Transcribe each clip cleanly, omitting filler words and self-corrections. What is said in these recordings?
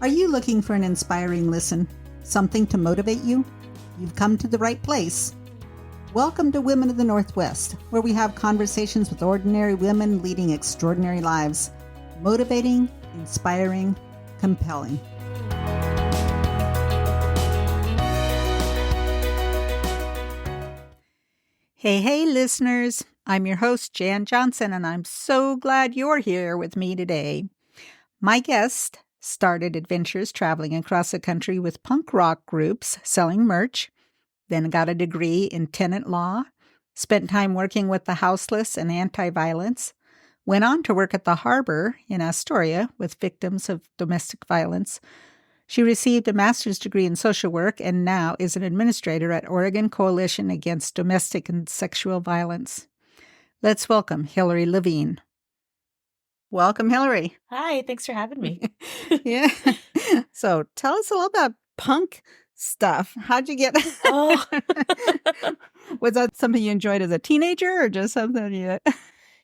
Are you looking for an inspiring listen? Something to motivate you? You've come to the right place. Welcome to Women of the Northwest, where we have conversations with ordinary women leading extraordinary lives. Motivating, inspiring, compelling. Hey, listeners. I'm your host, Jan Johnson, and I'm so glad you're here with me today. My guest started adventures traveling across the country with punk rock groups selling merch, then got a degree in tenant law, spent time working with the houseless and anti-violence, went on to work at the harbor in Astoria with victims of domestic violence. She received a master's degree in social work and now is an administrator at Oregon Coalition Against Domestic and Sexual Violence. Let's welcome Hilary Levine. Welcome, Hilary. Hi, thanks for having me. Yeah. So tell us a little about punk stuff. How'd you get Oh. Was that something you enjoyed as a teenager or just something you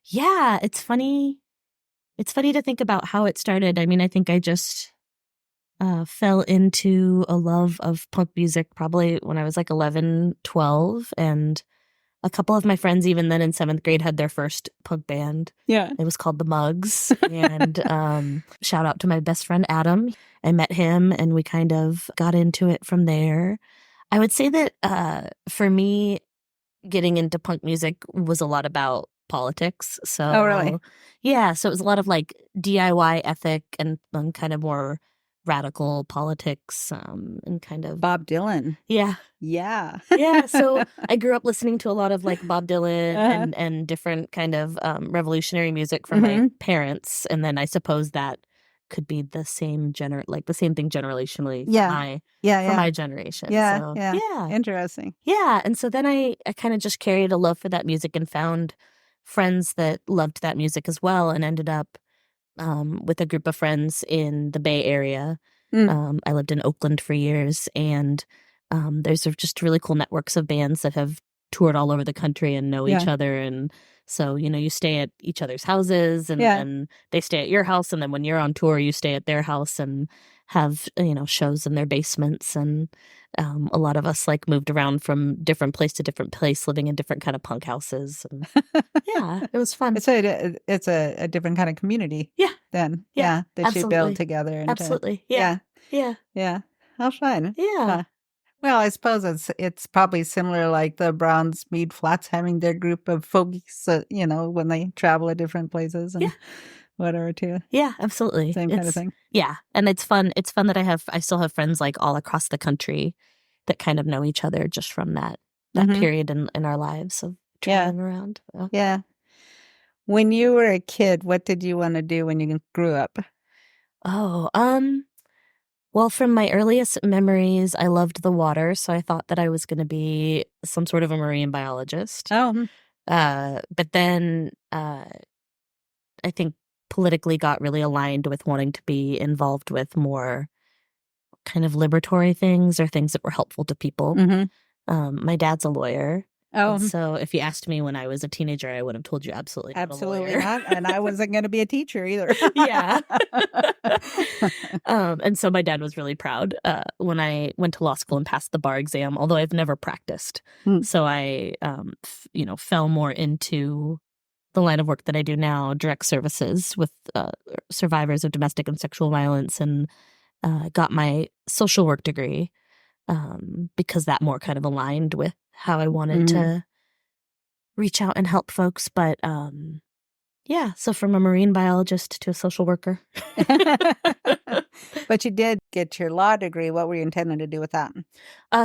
Yeah, it's funny. It's funny to think about how it started. I mean, I think I just fell into a love of punk music probably when I was like 11, 12. And a couple of my friends, even then in 7th grade, had their first punk band. Yeah. It was called The Mugs. And shout out to my best friend, Adam. I met him and we kind of got into it from there. I would say that for me, getting into punk music was a lot about politics. So, Oh, really? Yeah. So it was a lot of like DIY ethic and kind of more radical politics and kind of Bob Dylan. Yeah. Yeah. Yeah. So I grew up listening to a lot of like Bob Dylan and different kind of revolutionary music from my parents. And then I suppose that could be the same the same thing generationally for my generation. Yeah. So, Yeah. Interesting. Yeah. And so then I kind of just carried a love for that music and found friends that loved that music as well and ended up with a group of friends in the Bay Area. I lived in Oakland for years, and there's just really cool networks of bands that have toured all over the country and know each other. And so, you stay at each other's houses and they stay at your house. And then when you're on tour, you stay at their house and have, shows in their basements. And a lot of us like moved around from different place to different place, living in different kind of punk houses. And yeah, it was fun. It's a different kind of community. Yeah. Then. Yeah. That absolutely. you build together. And absolutely. Yeah. How fun. Yeah. Well, I suppose it's probably similar like the Browns Mead Flats having their group of folks, when they travel at different places and whatever too. Yeah, absolutely. Same kind of thing. Yeah. And it's fun. It's fun that I still have friends like all across the country that kind of know each other just from that period in our lives of traveling around. So. Yeah. When you were a kid, what did you want to do when you grew up? Oh, well, from my earliest memories, I loved the water, so I thought that I was going to be some sort of a marine biologist. Oh. But then I think politically got really aligned with wanting to be involved with more kind of liberatory things or things that were helpful to people. Mm-hmm. My dad's a lawyer. Oh. And so if you asked me when I was a teenager, I would have told you absolutely not. And I wasn't going to be a teacher either. Yeah. And so my dad was really proud when I went to law school and passed the bar exam, although I've never practiced. So I, fell more into the line of work that I do now, direct services with survivors of domestic and sexual violence, and got my social work degree because that more kind of aligned with how I wanted to reach out and help folks. But so from a marine biologist to a social worker. But you did get your law degree. What were you intending to do with that?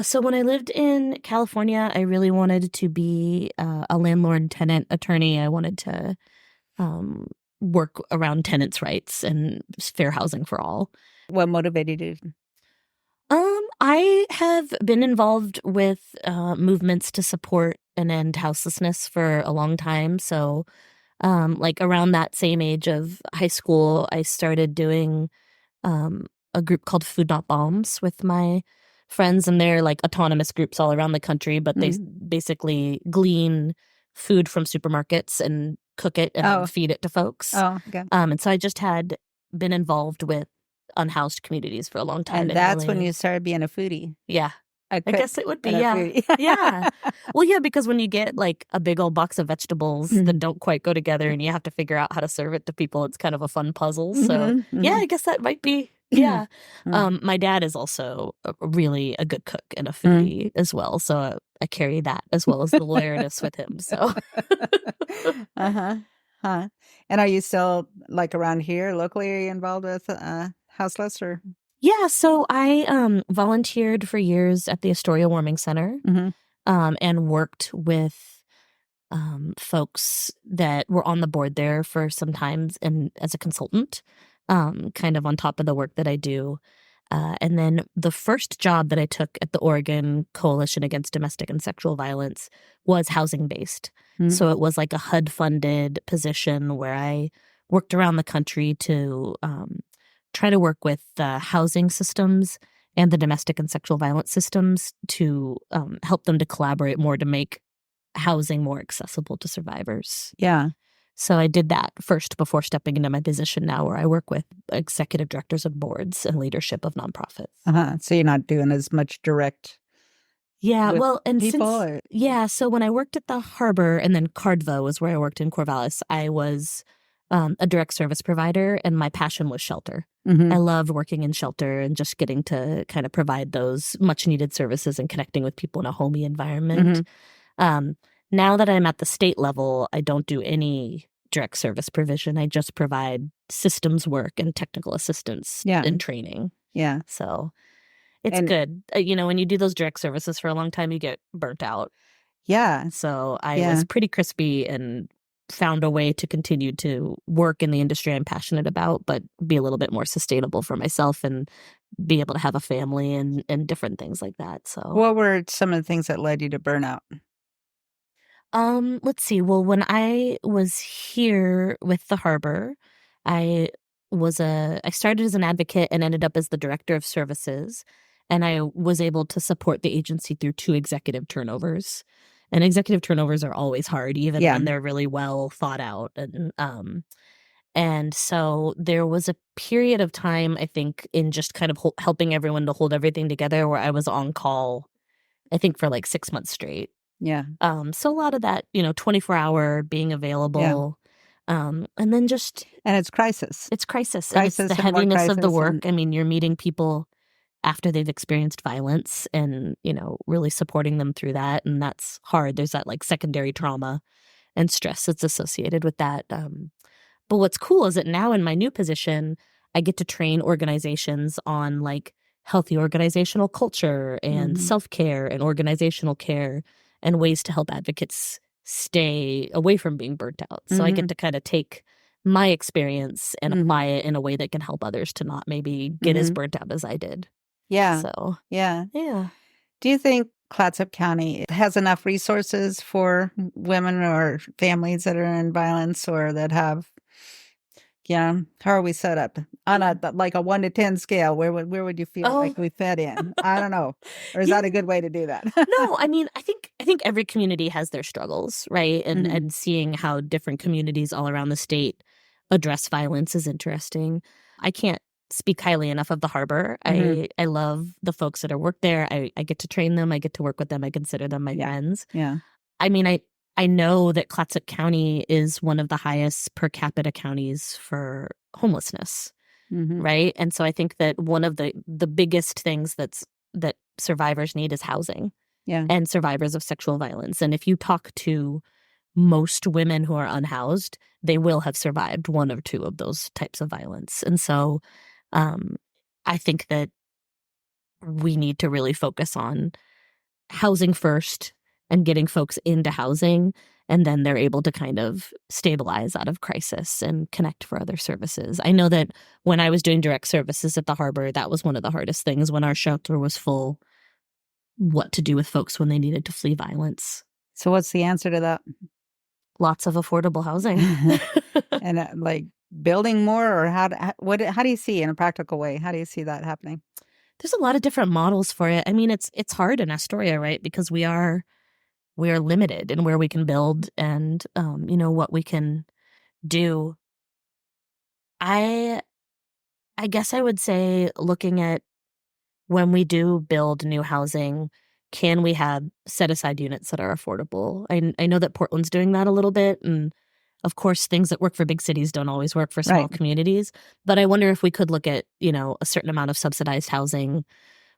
So when I lived in California, I really wanted to be a landlord-tenant attorney. I wanted to work around tenants' rights and fair housing for all. What motivated you? I have been involved with movements to support and end houselessness for a long time. So, like around that same age of high school, I started doing a group called Food Not Bombs with my friends, and they're like autonomous groups all around the country, but they basically glean food from supermarkets and cook it and feed it to folks. Oh, okay. And so I just had been involved with unhoused communities for a long time. And that's when you started being a foodie. Yeah. I guess it would be, yeah. Yeah. Well, yeah, because when you get like a big old box of vegetables that don't quite go together and you have to figure out how to serve it to people, it's kind of a fun puzzle. So yeah, I guess that might be, yeah. My dad is also really a good cook and a foodie as well. So I carry that as well as the lawyerness with him. So. Huh. And are you still like around here locally? Are you involved with Houseless or? Yeah, so I volunteered for years at the Astoria Warming Center and worked with folks that were on the board there for some times and as a consultant, kind of on top of the work that I do. And then the first job that I took at the Oregon Coalition Against Domestic and Sexual Violence was housing-based. So it was like a HUD-funded position where I worked around the country to try to work with the housing systems and the domestic and sexual violence systems to help them to collaborate more to make housing more accessible to survivors. Yeah. So I did that first before stepping into my position now where I work with executive directors of boards and leadership of nonprofits. So you're not doing as much direct well, and people? So when I worked at the harbor and then Cardvo was where I worked in Corvallis, I was a direct service provider and my passion was shelter. I loved working in shelter and just getting to kind of provide those much needed services and connecting with people in a homey environment. Now that I'm at the state level, I don't do any direct service provision. I just provide systems work and technical assistance and training. Yeah. So it's good. When you do those direct services for a long time, you get burnt out. Yeah. So I was pretty crispy and found a way to continue to work in the industry I'm passionate about, but be a little bit more sustainable for myself and be able to have a family and different things like that. So what were some of the things that led you to burnout? Let's see. Well, when I was here with the harbor, I started as an advocate and ended up as the director of services. And I was able to support the agency through 2 executive turnovers. And executive turnovers are always hard, even when they're really well thought out. And so there was a period of time, I think, in just kind of helping everyone to hold everything together where I was on call, I think, for like 6 months straight. Yeah. So a lot of that, 24-hour being available. And then just. And it's crisis. It's crisis. And it's the heaviness of the work. I mean, you're meeting people after they've experienced violence and, really supporting them through that. And that's hard. There's that like secondary trauma and stress that's associated with that. But what's cool is that now in my new position, I get to train organizations on like healthy organizational culture and self-care and organizational care and ways to help advocates stay away from being burnt out. So I get to kind of take my experience and apply it in a way that can help others to not maybe get as burnt out as I did. Yeah. So, yeah. Do you think Clatsop County has enough resources for women or families that are in violence or that have, how are we set up on a 1 to 10 scale? Where would you feel like we fit in? I don't know. Or is that a good way to do that? No, I mean, I think every community has their struggles, right? And seeing how different communities all around the state address violence is interesting. I can't speak highly enough of the harbor. I love the folks that are work there. I get to train them. I get to work with them. I consider them my friends. Yeah. I mean, I know that Clatsop County is one of the highest per capita counties for homelessness, right? And so I think that one of the biggest things that survivors need is housing and survivors of sexual violence. And if you talk to most women who are unhoused, they will have survived 1 or 2 of those types of violence. And so I think that we need to really focus on housing first and getting folks into housing, and then they're able to kind of stabilize out of crisis and connect for other services. I know that when I was doing direct services at the harbor, that was one of the hardest things when our shelter was full, what to do with folks when they needed to flee violence. So what's the answer to that? Lots of affordable housing. And building more, or how do you see in a practical way? How do you see that happening? There's a lot of different models for it. I mean, it's hard in Astoria, right? Because we are limited in where we can build and what we can do. I I guess I would say looking at when we do build new housing, can we have set aside units that are affordable? I know that Portland's doing that a little bit. And of course, things that work for big cities don't always work for small Right. communities. But I wonder if we could look at, a certain amount of subsidized housing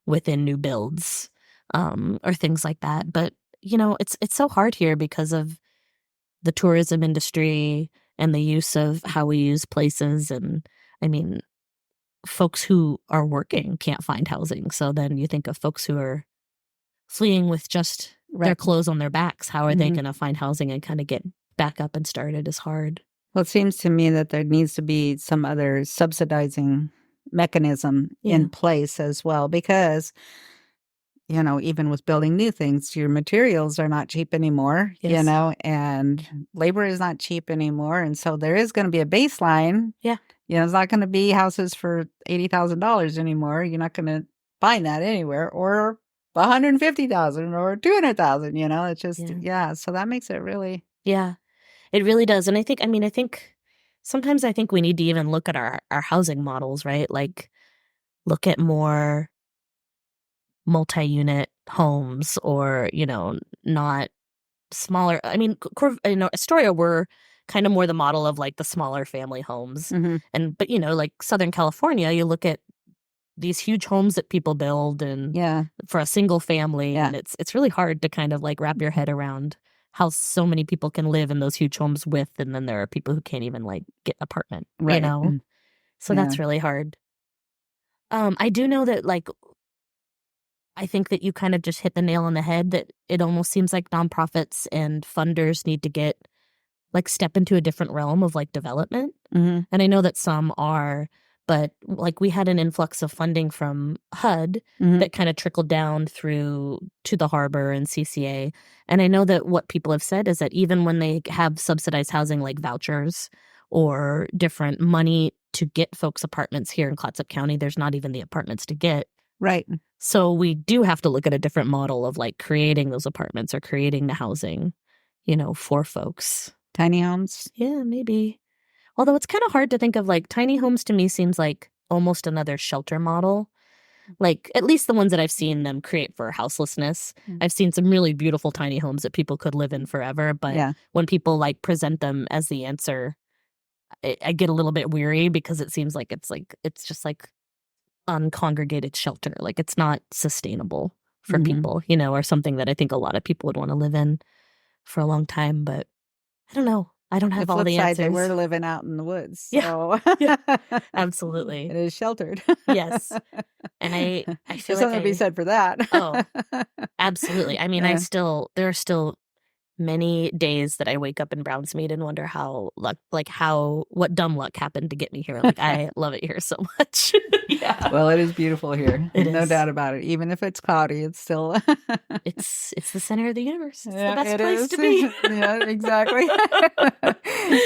within new builds, or things like that. But, it's so hard here because of the tourism industry and the use of how we use places. And I mean, folks who are working can't find housing. So then you think of folks who are fleeing with just their Right. clothes on their backs. How are they Mhm. going to find housing and kind of get back up and started is hard. Well, it seems to me that there needs to be some other subsidizing mechanism Yeah. in place as well, because, even with building new things, your materials are not cheap anymore, Yes. and labor is not cheap anymore. And so there is going to be a baseline. Yeah. It's not going to be houses for $80,000 anymore. You're not going to find that anywhere, or 150,000 or 200,000, it's just, Yeah. so that makes it really. Yeah. It really does. And I think sometimes I think we need to even look at our housing models, right? Like look at more multi-unit homes or, not smaller. I mean, Astoria, we're kind of more the model of like the smaller family homes. Mhm. But like Southern California, you look at these huge homes that people build and Yeah. for a single family. Yeah. And it's really hard to kind of like wrap your head around how so many people can live in those huge homes and then there are people who can't even like get an apartment, Right. So Yeah. that's really hard. I do know that like I think that you kind of just hit the nail on the head that it almost seems like nonprofits and funders need to step into a different realm of like development. Mhm. And I know that some are, but like we had an influx of funding from HUD Mhm. that kind of trickled down through to the harbor and CCA. And I know that what people have said is that even when they have subsidized housing like vouchers or different money to get folks apartments here in Clatsop County, there's not even the apartments to get. Right. So we do have to look at a different model of like creating those apartments or creating the housing, for folks. Tiny homes. Yeah, maybe. Although it's kind of hard to think of like tiny homes to me seems like almost another shelter model. Like at least the ones that I've seen them create for houselessness. I've seen some really beautiful tiny homes that people could live in forever. But Yeah. when people like present them as the answer, I get a little bit weary because it seems like it's just like uncongregated shelter. Like it's not sustainable for Mhm. people, or something that I think a lot of people would want to live in for a long time. But I don't know. I don't The have all flip the side, they were answers. living out in the woods, Yeah. so Yeah. Absolutely. it is sheltered. Yes. And I feel There's like something to be said for that. oh, absolutely. I mean, Yeah. there are still many days that I wake up in Brownsmead and wonder what dumb luck happened to get me here. Like, I love it here so much. Yeah. Well, it is beautiful here. It No is. doubt about it. Even if it's cloudy, it's still. It's the center of the universe. It's the Yeah, best it place is. to be. Yeah, exactly.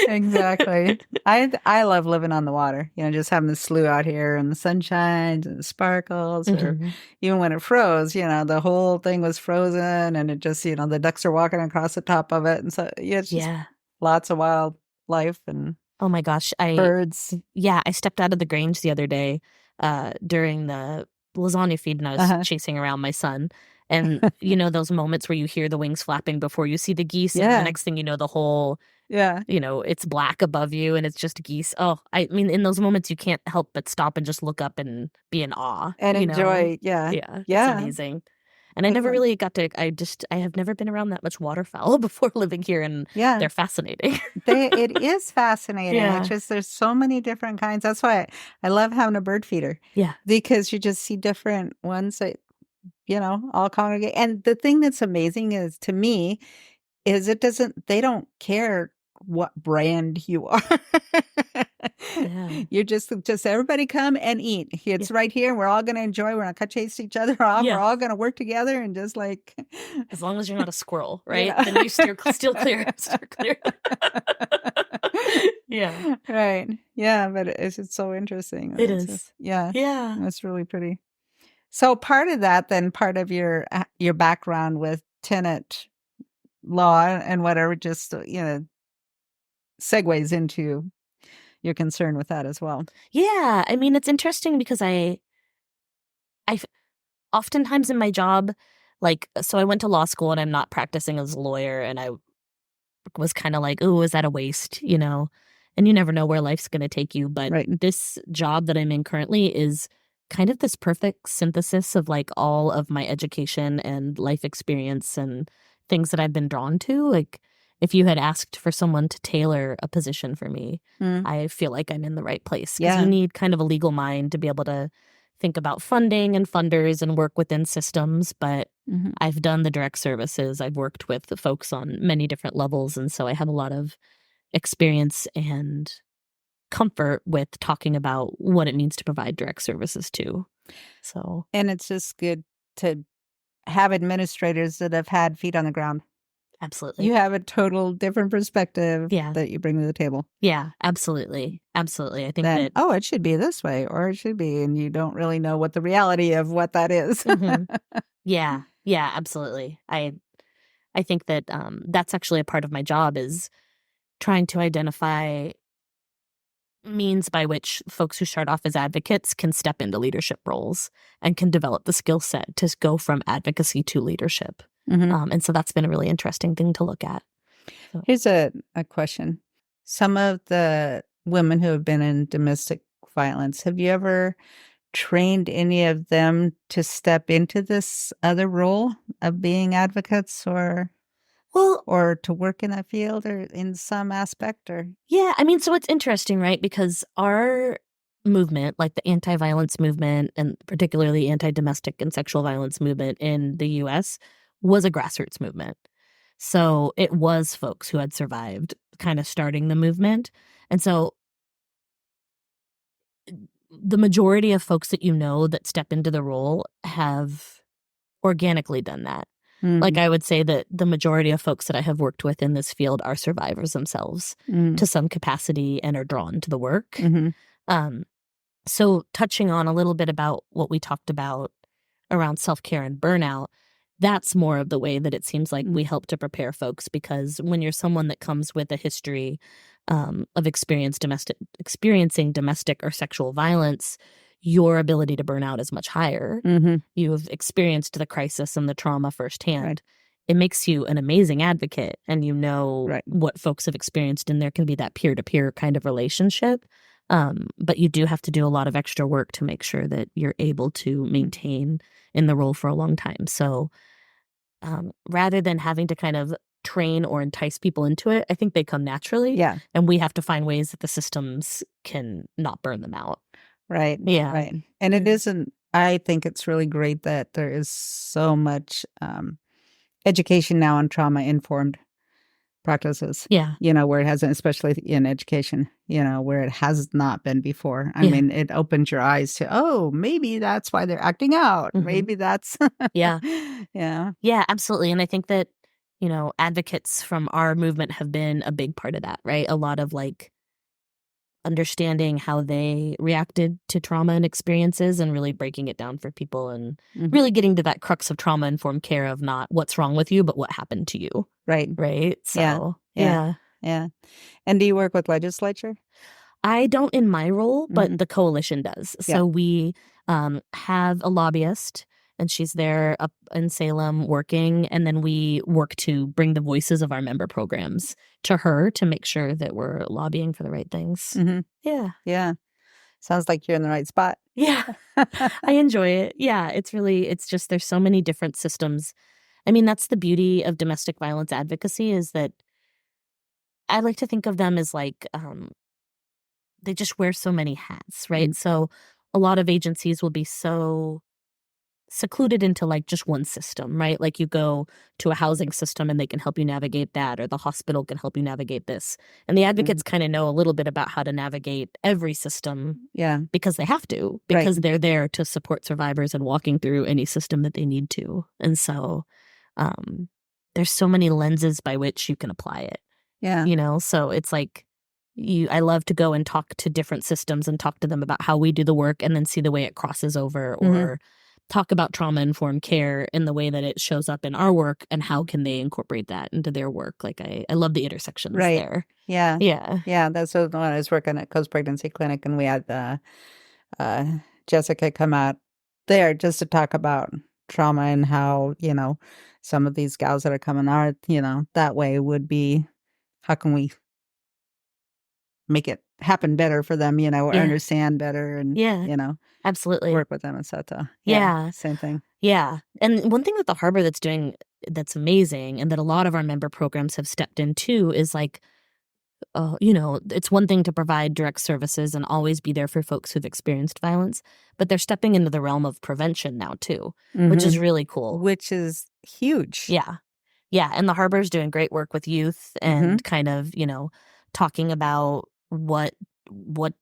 Exactly. I love living on the water. Just having the slough out here and the sunshines and the sparkles, or Mhm. even when it froze, the whole thing was frozen and it just, the ducks are walking across the top of it. And so, yeah, it's just Yeah. lots of wildlife and Oh my gosh. birds. I stepped out of the Grange the other day during the lasagna feed and I was Uh-huh. chasing around my son. And those moments where you hear the wings flapping before you see the geese, and the Yeah. next thing you know, the whole Yeah. it's black above you and it's just geese. Oh, I mean, in those moments you can't help but stop and just look up and be in awe. And enjoy. Yeah. Yeah, it's Yeah. amazing. And I never really got to. I have never been around that much waterfowl before living here, and Yeah. they're fascinating. It is fascinating. Yeah. It's just there's so many different kinds. That's why I love having a bird feeder. Yeah. Because you just see different ones that, all congregate. And the thing that's amazing is, to me, is they don't care what brand you are. Yeah. You're just everybody come and eat. It's right here. We're all going to enjoy. We're not going to chase each other off. Yeah. We're all going to work together and just like. As long as you're not a squirrel, right? Yeah. Then you steer clear. Steer clear. Yeah. Right. Yeah, but it's so interesting. It It's is. just- yeah. Yeah. That's really pretty. So part of that, then, part of your background with tenant law and whatever, just segues into you're concerned with that as well. Yeah. I mean, it's interesting because I oftentimes in my job, like, so I went to law school and I'm not practicing as a lawyer, and I was kind of like, oh, is that a waste, you know? And you never know where life's going to take you. But Right. this job that I'm in currently is kind of this perfect synthesis of like all of my education and life experience and things that I've been drawn to. Like, if you had asked for someone to tailor a position for me, I feel like I'm in the right place, because you need kind of a legal mind to be able to think about funding and funders and work within systems. But I've done the direct services. I've worked with the folks on many different levels. And so I have a lot of experience and comfort with talking about what it means to provide direct services too. So, And it's just good to have administrators that have had feet on the ground. absolutely. You have a total different perspective that you bring to the table. Yeah, absolutely. Absolutely. I think Then, that, oh, it should be this way, or it should be, and you don't really know what the reality of what that is. yeah, absolutely. I think that that's actually a part of my job, is trying to identify means by which folks who start off as advocates can step into leadership roles and can develop the skill set to go from advocacy to leadership. And so that's been a really interesting thing to look at. So. Here's a question. Some of the women who have been in domestic violence, have you ever trained any of them to step into this other role of being advocates, or to work in that field or in some aspect? Or yeah, I mean, so it's interesting, right? Because our movement, like the anti-violence movement, and particularly anti-domestic and sexual violence movement in the US, was a grassroots movement. So it was folks who had survived kind of starting the movement. And so the majority of folks that you know that step into the role have organically done that. Like, I would say that the majority of folks that I have worked with in this field are survivors themselves to some capacity and are drawn to the work. So touching on a little bit about what we talked about around self-care and burnout, that's more of the way that it seems like we help to prepare folks, because when you're someone that comes with a history of experiencing domestic or sexual violence, your ability to burn out is much higher. You've experienced the crisis and the trauma firsthand. Right. It makes you an amazing advocate, and you know what folks have experienced, and there can be that peer-to-peer kind of relationship. But you do have to do a lot of extra work to make sure that you're able to maintain in the role for a long time. So rather than having to kind of train or entice people into it, I think they come naturally. Yeah. And we have to find ways that the systems can not burn them out. Right. Yeah. Right. And it isn't, I think it's really great that there is so much education now on trauma-informed practices. Yeah. You know, where it hasn't, especially in education, you know, where it has not been before. I mean, it opens your eyes to, oh, maybe that's why they're acting out. Maybe that's. Yeah. Yeah. Yeah, absolutely. And I think that, you know, advocates from our movement have been a big part of that, right? A lot of like understanding how they reacted to trauma and experiences and really breaking it down for people, and really getting to that crux of trauma-informed care of not what's wrong with you, but what happened to you. Right. Right. So, Yeah. And do you work with legislature? I don't in my role, but the coalition does. So we have a lobbyist, and she's there up in Salem working, and then we work to bring the voices of our member programs to her to make sure that we're lobbying for the right things. Yeah. Yeah. Sounds like you're in the right spot. Yeah. I enjoy it. Yeah. It's just there's so many different systems. I mean, that's the beauty of domestic violence advocacy, is that I like to think of them as like they just wear so many hats, right? So a lot of agencies will be so secluded into like just one system, right? Like you go to a housing system and they can help you navigate that, or the hospital can help you navigate this. And the advocates kind of know a little bit about how to navigate every system. Yeah. Because they have to, because they're there to support survivors and walking through any system that they need to. And so there's so many lenses by which you can apply it. Yeah. You know, so it's like I love to go and talk to different systems and talk to them about how we do the work, and then see the way it crosses over, or talk about trauma-informed care in the way that it shows up in our work, and how can they incorporate that into their work. Like I love the intersections there. Yeah. Yeah. That's when I was working at post-pregnancy clinic, and we had Jessica come out there just to talk about trauma and how, some of these gals that are coming out, that way would be, how can we make it happen better for them, or Yeah. understand better and, Absolutely. work with them, etc. Yeah. Same thing. Yeah. And one thing that the Harbor that's doing that's amazing, and that a lot of our member programs have stepped into, is like, it's one thing to provide direct services and always be there for folks who've experienced violence, but they're stepping into the realm of prevention now too, which is really cool. Which is huge. Yeah. Yeah. And the Harbor's doing great work with youth and kind of, talking about what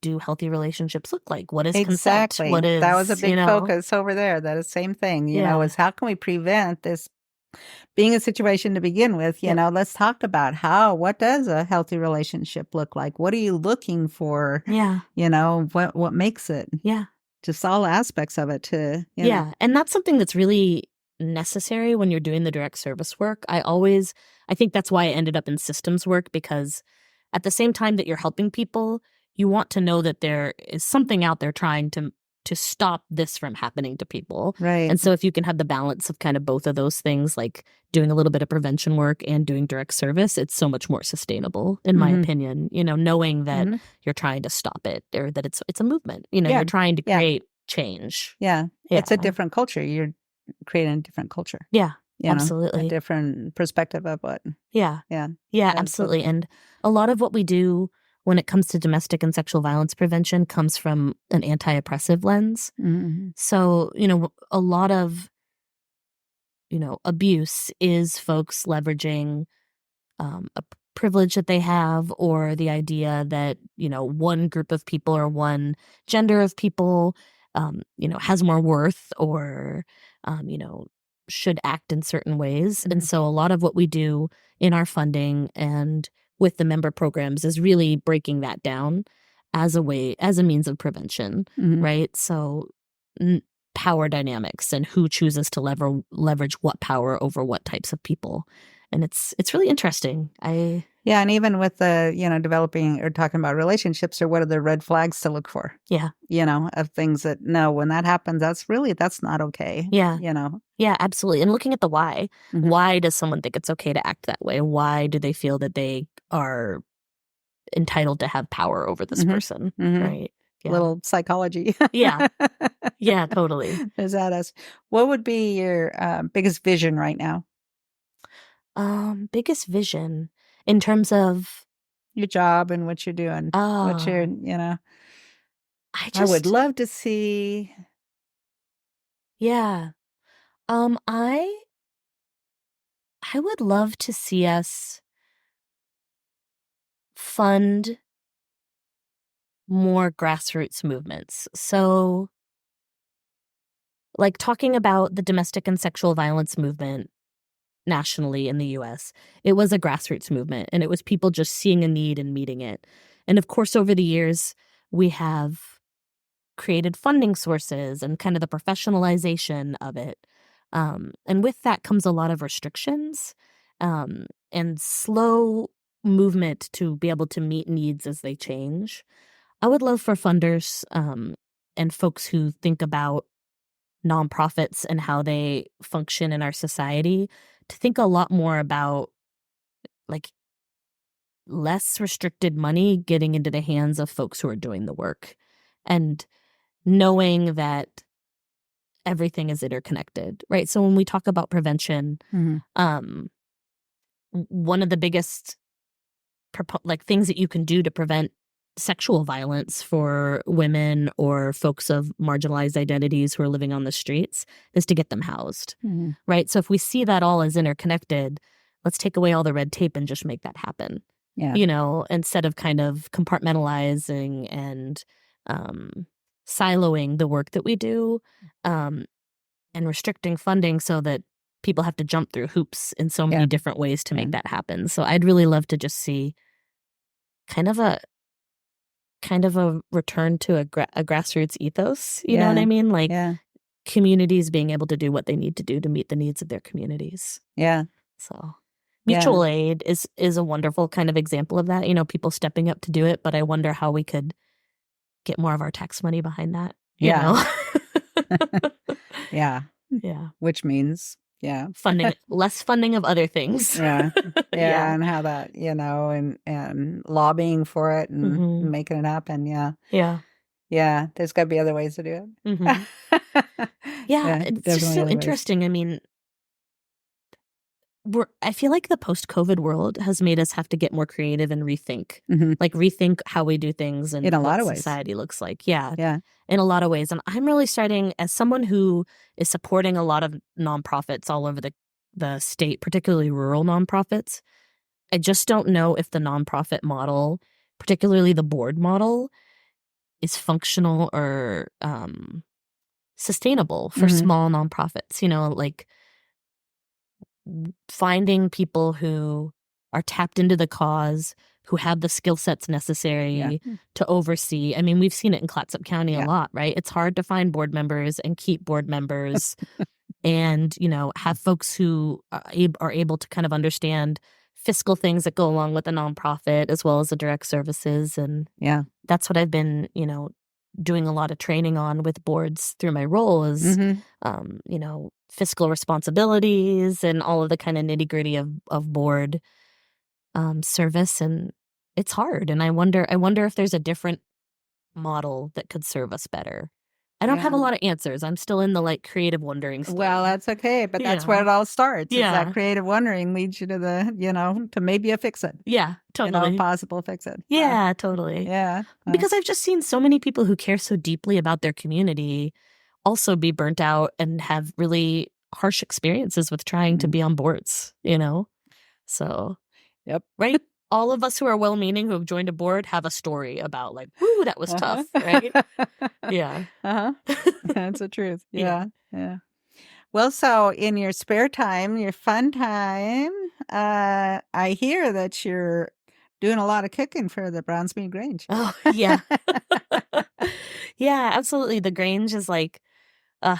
do healthy relationships look like? What is consent? What is, that was a big focus over there. That is the same thing, is how can we prevent this being a situation to begin with? Let's talk about what does a healthy relationship look like? What are you looking for? Yeah. What makes it? Yeah. Just all aspects of it to, Yeah. And that's something that's really necessary when you're doing the direct service work. I think that's why I ended up in systems work, because at the same time that you're helping people, you want to know that there is something out there trying to stop this from happening to people. Right. And so if you can have the balance of kind of both of those things, like doing a little bit of prevention work and doing direct service, it's so much more sustainable, in my opinion, knowing that you're trying to stop it, or that it's a movement, you're trying to create change. Yeah. It's a different culture. You're creating a different culture. Yeah. Absolutely. A different perspective of what. Yeah. Absolutely. And a lot of what we do when it comes to domestic and sexual violence prevention comes from an anti-oppressive lens. So, a lot of, abuse is folks leveraging a privilege that they have, or the idea that, one group of people or one gender of people, has more worth, or, should act in certain ways. And so a lot of what we do in our funding and with the member programs is really breaking that down as a means of prevention, right? So power dynamics and who chooses to leverage what power over what types of people. And it's really interesting. And even with the, developing or talking about relationships, or what are the red flags to look for? Yeah. Of things that, no, when that happens, that's not okay. Yeah. Yeah, absolutely. And looking at the why. Why does someone think it's okay to act that way? Why do they feel that they are entitled to have power over this person? Right. Yeah. Little psychology. Yeah. Yeah, totally. Is that us? What would be your biggest vision right now? Biggest vision in terms of your job and what you're doing. What you're, I would love to see. Yeah. I would love to see us fund more grassroots movements. So, like, talking about the domestic and sexual violence movement nationally in the US, it was a grassroots movement, and it was people just seeing a need and meeting it. And of course, over the years, we have created funding sources and kind of the professionalization of it. And with that comes a lot of restrictions and slow movement to be able to meet needs as they change. I would love for funders and folks who think about nonprofits and how they function in our society to think a lot more about, like, less restricted money getting into the hands of folks who are doing the work, and knowing that everything is interconnected, right? So when we talk about prevention, one of the biggest things that you can do to prevent sexual violence for women or folks of marginalized identities who are living on the streets is to get them housed, right? So if we see that all as interconnected, let's take away all the red tape and just make that happen. Yeah. Instead of kind of compartmentalizing and siloing the work that we do and restricting funding so that people have to jump through hoops in so many different ways to make that happen. So I'd really love to just see kind of a return to a grassroots ethos. You know what I mean? Like, communities being able to do what they need to do to meet the needs of their communities. Yeah. So mutual aid is a wonderful kind of example of that. People stepping up to do it, but I wonder how we could get more of our tax money behind that. You know? Yeah. Yeah. Which means, less funding of other things. Yeah. And how that, and lobbying for it and making it happen. Yeah. Yeah. There's got to be other ways to do it. It's just so interesting. I mean, I feel like the post-COVID world has made us have to get more creative and rethink, rethink how we do things and in a what lot of ways society looks like. Yeah, in a lot of ways. And I'm really starting, as someone who is supporting a lot of nonprofits all over the state, particularly rural nonprofits. I just don't know if the nonprofit model, particularly the board model, is functional or sustainable for small nonprofits. Like finding people who are tapped into the cause, who have the skill sets necessary to oversee. I mean, we've seen it in Clatsop County a lot, right? It's hard to find board members and keep board members and, have folks who are able to kind of understand fiscal things that go along with a nonprofit as well as the direct services. And that's what I've been, doing a lot of training on with boards through my role is, fiscal responsibilities and all of the kind of nitty-gritty of board service. And it's hard. And I wonder if there's a different model that could serve us better. I don't have a lot of answers. I'm still in the creative wondering stage. Well, that's okay, but that's where it all starts. Yeah. That creative wondering leads you to to maybe a fix it. Yeah, totally. Possible fix it. Yeah, totally. Yeah. Because I've just seen so many people who care so deeply about their community also be burnt out and have really harsh experiences with trying to be on boards, So, right? All of us who are well-meaning who have joined a board have a story about woo, that was tough, right? Yeah. That's the truth. Yeah. Well, so in your spare time, your fun time, I hear that you're doing a lot of cooking for the Brownsmead Grange. Oh, yeah. Yeah, absolutely. The Grange is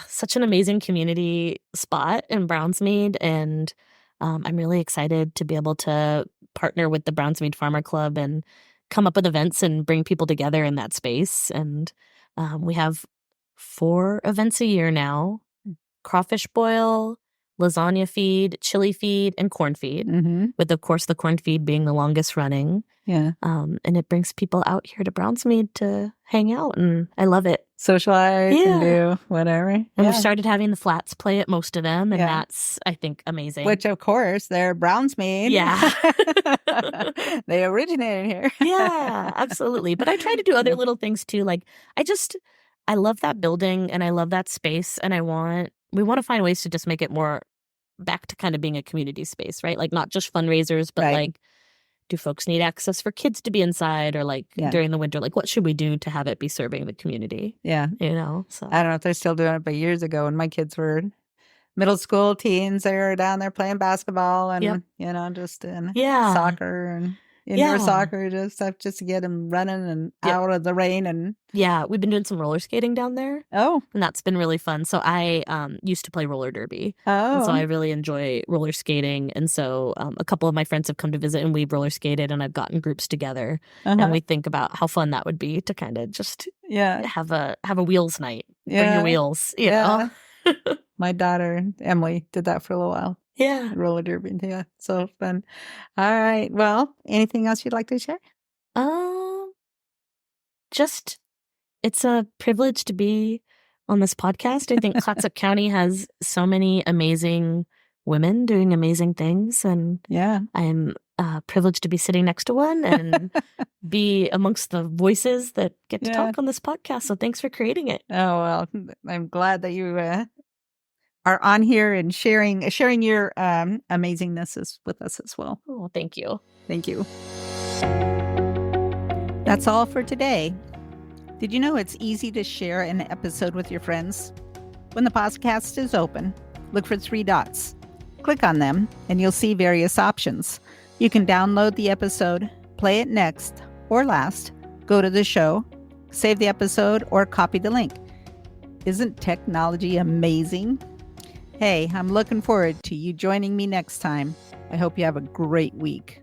such an amazing community spot in Brownsmead, and I'm really excited to be able to partner with the Brownsmead Farmer Club and come up with events and bring people together in that space. And we have 4 events a year now: crawfish boil, lasagna feed, chili feed, and corn feed, with, of course, the corn feed being the longest running. Yeah. And it brings people out here to Brownsmead to hang out, and I love it. Socialize and do whatever. And we've started having the flats play at most of them, and that's, I think, amazing. Which, of course, they're Brownsmead. Yeah. They originated here. Yeah, absolutely. But I try to do other little things too. I love that building and I love that space, and we want to find ways to just make it more back to kind of being a community space, right? Not just fundraisers, but do folks need access for kids to be inside, or during the winter, what should we do to have it be serving the community? Yeah. So I don't know if they're still doing it, but years ago when my kids were middle school teens, they were down there playing basketball and, just in soccer and indoor soccer, just to get them running and out of the rain. And we've been doing some roller skating down there. Oh. And that's been really fun. So I used to play roller derby. Oh. And so I really enjoy roller skating. And so a couple of my friends have come to visit and we've roller skated, and I've gotten groups together. And we think about how fun that would be to kind of just have a wheels night. Bring your wheels. You know? My daughter, Emily, did that for a little while. Yeah. Roller derby. Yeah. So fun. All right. Well, anything else you'd like to share? Just, it's a privilege to be on this podcast. I think Clatsop County has so many amazing women doing amazing things. And I'm privileged to be sitting next to one and be amongst the voices that get to talk on this podcast. So thanks for creating it. Oh, well, I'm glad that you are on here and sharing your amazingness with us as well. Oh, thank you. Thank you. That's all for today. Did you know it's easy to share an episode with your friends? When the podcast is open, look for 3 dots. Click on them and you'll see various options. You can download the episode, play it next or last, go to the show, save the episode, or copy the link. Isn't technology amazing? Hey, I'm looking forward to you joining me next time. I hope you have a great week.